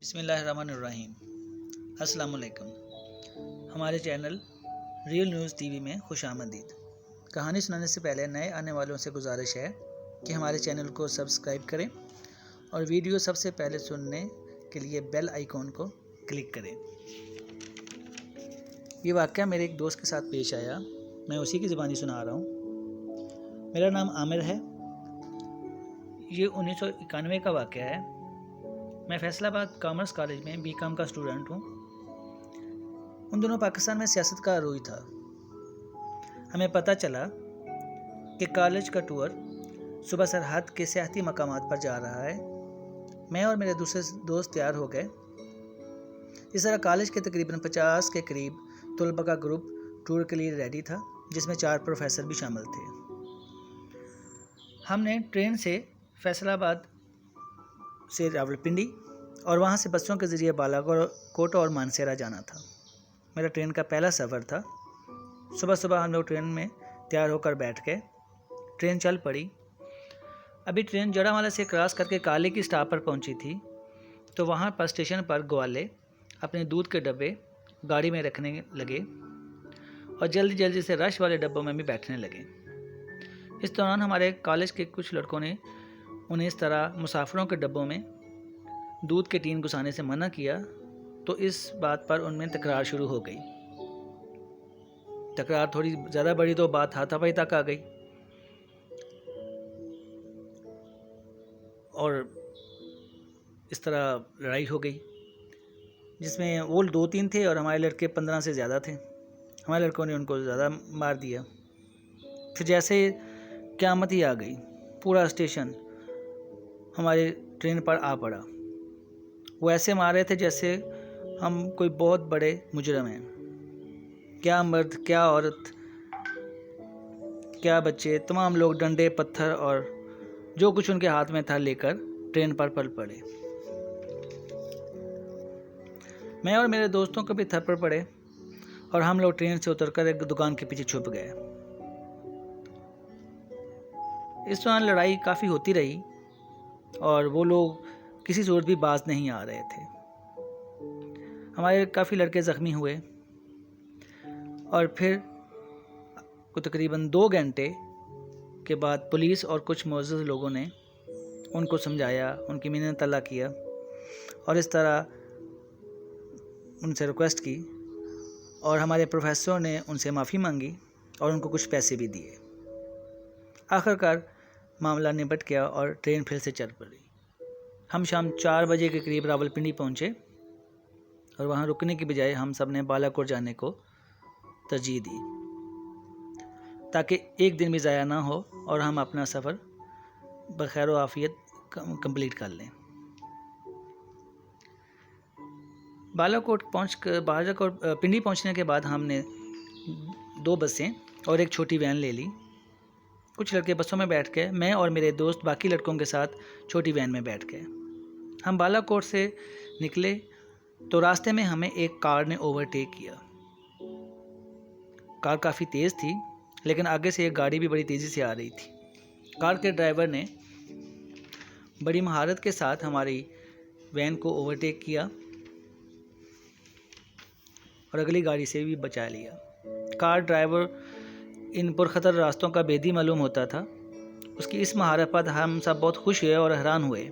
बिस्मिल्लाहिर्रहमानिर्रहीम। अस्सलाम वालेकुम। हमारे चैनल रियल न्यूज़ टीवी में खुशामदीद। कहानी सुनाने से पहले नए आने वालों से गुजारिश है कि हमारे चैनल को सब्सक्राइब करें और वीडियो सबसे पहले सुनने के लिए बेल आइकॉन को क्लिक करें। ये वाक़या मेरे एक दोस्त के साथ पेश आया, मैं उसी की ज़बानी सुना रहा हूँ। मेरा नाम आमिर है। ये 1991 का वाक़या है। मैं फैसलाबाद कॉमर्स कॉलेज में बीकॉम का स्टूडेंट हूँ। उन दिनों पाकिस्तान में सियासत का अरूज था। हमें पता चला कि कॉलेज का टूर सुबह सरहद के सियाहती मकामात पर जा रहा है। मैं और मेरे दूसरे दोस्त तैयार हो गए। इस तरह कॉलेज के तकरीबन 50 के करीब तलबा का ग्रुप टूर के लिए रेडी था, जिसमें 4 प्रोफेसर भी शामिल थे। हमने ट्रेन से फैसलाबाद से रावलपिंडी और वहाँ से बसों के ज़रिए बालाकोट और मानसेरा जाना था। मेरा ट्रेन का पहला सफ़र था। सुबह सुबह हम लोग ट्रेन में तैयार होकर बैठ गए। ट्रेन चल पड़ी। अभी ट्रेन जड़ावाला से क्रॉस करके काली की स्टॉप पर पहुंची थी, तो वहाँ पर स्टेशन पर ग्वाले अपने दूध के डब्बे गाड़ी में रखने लगे और जल्दी जल्दी से रश वाले डब्बों में भी बैठने लगे। इस दौरान हमारे कॉलेज के कुछ लड़कों ने उन्हें इस तरह मुसाफिरों के डब्बों में दूध के टीन घुसाने से मना किया, तो इस बात पर उनमें तकरार शुरू हो गई। तकरार थोड़ी ज़्यादा बड़ी तो बात हाथापाई तक आ गई और इस तरह लड़ाई हो गई, जिसमें वो 2-3 थे और हमारे लड़के 15 से ज़्यादा थे। हमारे लड़कों ने उनको ज़्यादा मार दिया। फिर जैसे क़यामत ही आ गई। पूरा स्टेशन हमारे ट्रेन पर आ पड़ा। वो ऐसे मार रहे थे जैसे हम कोई बहुत बड़े मुजरम हैं। क्या मर्द, क्या औरत, क्या बच्चे, तमाम लोग डंडे, पत्थर और जो कुछ उनके हाथ में था लेकर ट्रेन पर पल पड़े। मैं और मेरे दोस्तों को भी थप्पड़ पड़े और हम लोग ट्रेन से उतरकर एक दुकान के पीछे छुप गए। इस दौरान लड़ाई काफ़ी होती रही और वो लोग किसी सूरत भी बाज नहीं आ रहे थे। हमारे काफ़ी लड़के ज़ख्मी हुए और फिर तकरीबन 2 घंटे के बाद पुलिस और कुछ मुअज़्ज़ज़ लोगों ने उनको समझाया, उनकी मिन्नत अल्लाह किया और इस तरह उनसे रिक्वेस्ट की और हमारे प्रोफेसर ने उनसे माफ़ी मांगी और उनको कुछ पैसे भी दिए। आखिरकार मामला निपट गया और ट्रेन फिर से चल पड़ी। हम शाम 4 बजे के करीब रावलपिंडी पहुँचे और वहाँ रुकने की बजाय हम सब ने बालाकोट जाने को तरजीह दी, ताकि एक दिन भी ज़ाया ना हो और हम अपना सफ़र बखैर व आफ़ियत कंप्लीट कर लें। बालाकोट पिंडी पहुँचने के बाद हमने 2 बसें और एक छोटी वैन ले ली। कुछ लड़के बसों में बैठ गए। मैं और मेरे दोस्त बाकी लड़कों के साथ छोटी वैन में बैठ गए। हम बालाकोट से निकले तो रास्ते में हमें एक कार ने ओवरटेक किया। कार काफ़ी तेज़ थी, लेकिन आगे से एक गाड़ी भी बड़ी तेज़ी से आ रही थी। कार के ड्राइवर ने बड़ी महारत के साथ हमारी वैन को ओवरटेक किया और अगली गाड़ी से भी बचा लिया। कार ड्राइवर इन पुरखतर रास्तों का बेदी मालूम होता था। उसकी इस महारत पर हम सब बहुत खुश हुए और हैरान हुए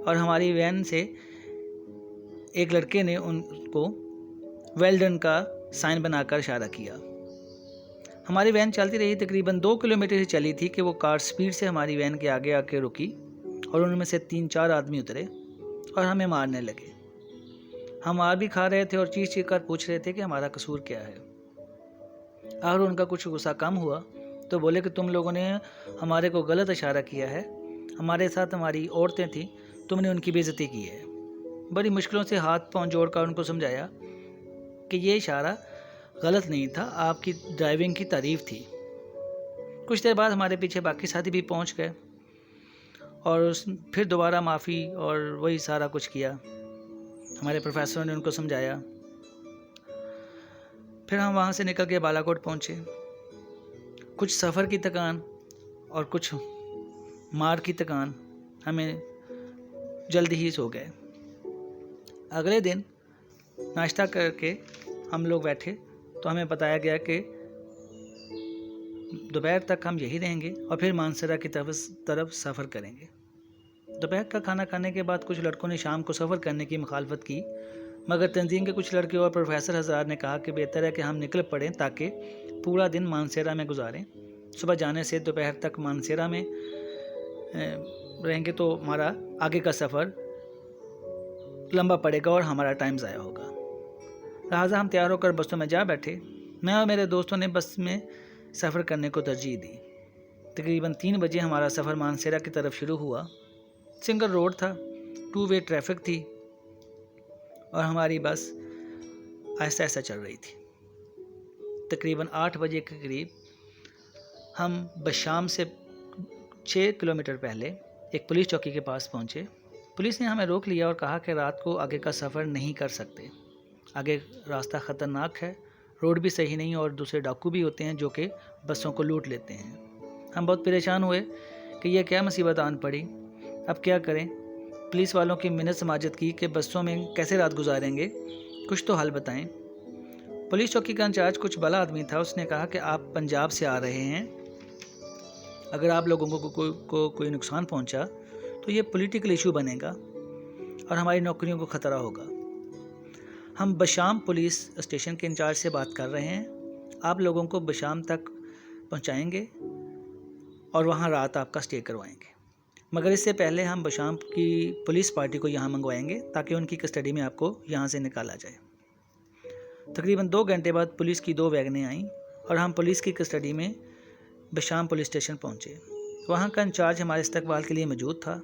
और हमारी वैन से एक लड़के ने उनको वेल डन का साइन बनाकर इशारा किया। हमारी वैन चलती रही। तकरीबन 2 किलोमीटर ही चली थी कि वो कार स्पीड से हमारी वैन के आगे आके रुकी और उनमें से 3-4 आदमी उतरे और हमें मारने लगे। हम मार भी खा रहे थे और चीख चीख कर पूछ रहे थे कि हमारा कसूर क्या है। आखिर उनका कुछ गुस्सा कम हुआ तो बोले कि तुम लोगों ने हमारे को गलत इशारा किया है, हमारे साथ हमारी औरतें थीं, तुमने उनकी बेइज्जती की है। बड़ी मुश्किलों से हाथ पांव जोड़कर उनको समझाया कि ये इशारा गलत नहीं था, आपकी ड्राइविंग की तारीफ़ थी। कुछ देर बाद हमारे पीछे बाकी साथी भी पहुंच गए और फिर दोबारा माफ़ी और वही सारा कुछ किया। हमारे प्रोफेसर ने उनको समझाया। फिर हम वहाँ से निकल के बालाकोट पहुँचे। कुछ सफ़र की थकान और कुछ मार की थकान हमें जल्दी ही सो गए। अगले दिन नाश्ता करके हम लोग बैठे तो हमें बताया गया कि दोपहर तक हम यही रहेंगे और फिर मानसरा की तरफ सफ़र करेंगे। दोपहर का खाना खाने के बाद कुछ लड़कों ने शाम को सफ़र करने की मुखालफत की, मगर तंजीम के कुछ लड़के और प्रोफेसर हज़रात ने कहा कि बेहतर है कि हम निकल पड़ें ताकि पूरा दिन मानसेरा में गुजारें। सुबह जाने से दोपहर तक मानसेरा में रहेंगे तो हमारा आगे का सफ़र लंबा पड़ेगा और हमारा टाइम ज़ाया होगा। लिहाजा हम तैयार होकर बसों में जा बैठे। मैं और मेरे दोस्तों ने बस में सफ़र करने को तरजीह दी। तकरीबन 3 बजे हमारा सफ़र मानसेरा की तरफ शुरू हुआ। सिंगल रोड था, 2 वे ट्रैफिक थी और हमारी बस आहिस्ता आहिस्ता चल रही थी। तकरीबन 8 बजे के करीब हम बशाम से 6 किलोमीटर पहले एक पुलिस चौकी के पास पहुँचे। पुलिस ने हमें रोक लिया और कहा कि रात को आगे का सफ़र नहीं कर सकते, आगे रास्ता ख़तरनाक है, रोड भी सही नहीं और दूसरे डाकू भी होते हैं जो कि बसों को लूट लेते हैं। हम बहुत परेशान हुए कि यह क्या मुसीबत आन पड़ी, अब क्या करें। पुलिस वालों की मिन्नत समाजत की कि बसों में कैसे रात गुजारेंगे, कुछ तो हल बताएं। पुलिस चौकी का इंचार्ज कुछ बड़ा आदमी था, उसने कहा कि आप पंजाब से आ रहे हैं, अगर आप लोगों को कोई नुकसान पहुंचा तो ये पॉलिटिकल इशू बनेगा और हमारी नौकरियों को ख़तरा होगा। हम बशाम पुलिस स्टेशन के इंचार्ज से बात कर रहे हैं, आप लोगों को बशाम तक पहुंचाएंगे और वहां रात आपका स्टे करवाएंगे, मगर इससे पहले हम बशाम की पुलिस पार्टी को यहां मंगवाएंगे ताकि उनकी कस्टडी में आपको यहां से निकाला जाए। तकरीबन 2 घंटे बाद पुलिस की 2 वैगनें आईं और हम पुलिस की कस्टडी में बशाम पुलिस स्टेशन पहुंचे। वहां का इंचार्ज हमारे इस्तकबाल के लिए मौजूद था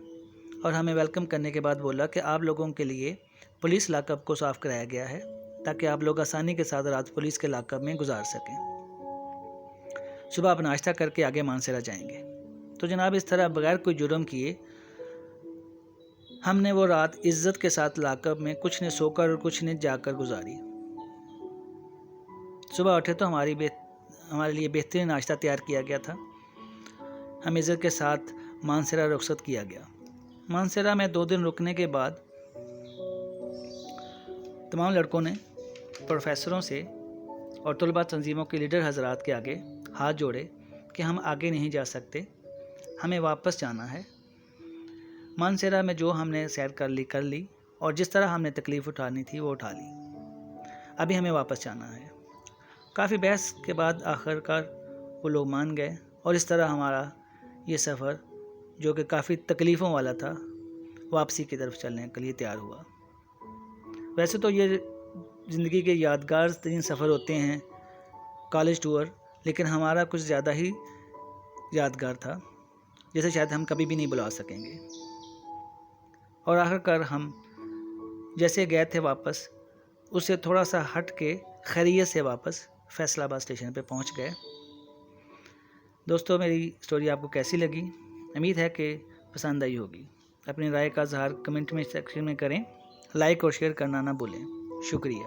और हमें वेलकम करने के बाद बोला कि आप लोगों के लिए पुलिस लॉकअप को साफ़ कराया गया है ताकि आप लोग आसानी के साथ रात पुलिस के लॉकअप में गुजार सकें। सुबह आप नाश्ता करके आगे मानसेरा जाएंगे। तो जनाब, इस तरह बगैर कोई जुर्म किए हमने वो रात इज्जत के साथ लॉकअप में कुछ ने सोकर और कुछ ने जाकर गुजारी। सुबह उठे तो हमारे लिए बेहतरीन नाश्ता तैयार किया गया था। हम इज्जत के साथ मानसेरा रुखसत किया गया। मानसेरा में 2 दिन रुकने के बाद तमाम लड़कों ने प्रोफेसरों से और तलबा तंजीमों के लीडर हजरात के आगे हाथ जोड़े कि हम आगे नहीं जा सकते, हमें वापस जाना है। मानसेरा में जो हमने सैर कर ली और जिस तरह हमने तकलीफ़ उठानी थी वो उठा ली, अभी हमें वापस जाना है। काफ़ी बहस के बाद आखिरकार वो लोग मान गए और इस तरह हमारा ये सफ़र, जो कि काफ़ी तकलीफ़ों वाला था, वापसी की तरफ चलने के लिए तैयार हुआ। वैसे तो ये ज़िंदगी के यादगार तरीन सफ़र होते हैं कॉलेज टूर, लेकिन हमारा कुछ ज़्यादा ही यादगार था, जिसे शायद हम कभी भी नहीं भुला सकेंगे। और आखिरकार हम जैसे गए थे वापस, उससे थोड़ा सा हट के खैरियत से वापस फैसलाबाद स्टेशन पे पहुंच गए। दोस्तों, मेरी स्टोरी आपको कैसी लगी? उम्मीद है कि पसंद आई होगी। अपनी राय का इज़हार कमेंट में सेक्शन में करें। लाइक और शेयर करना ना भूलें। शुक्रिया।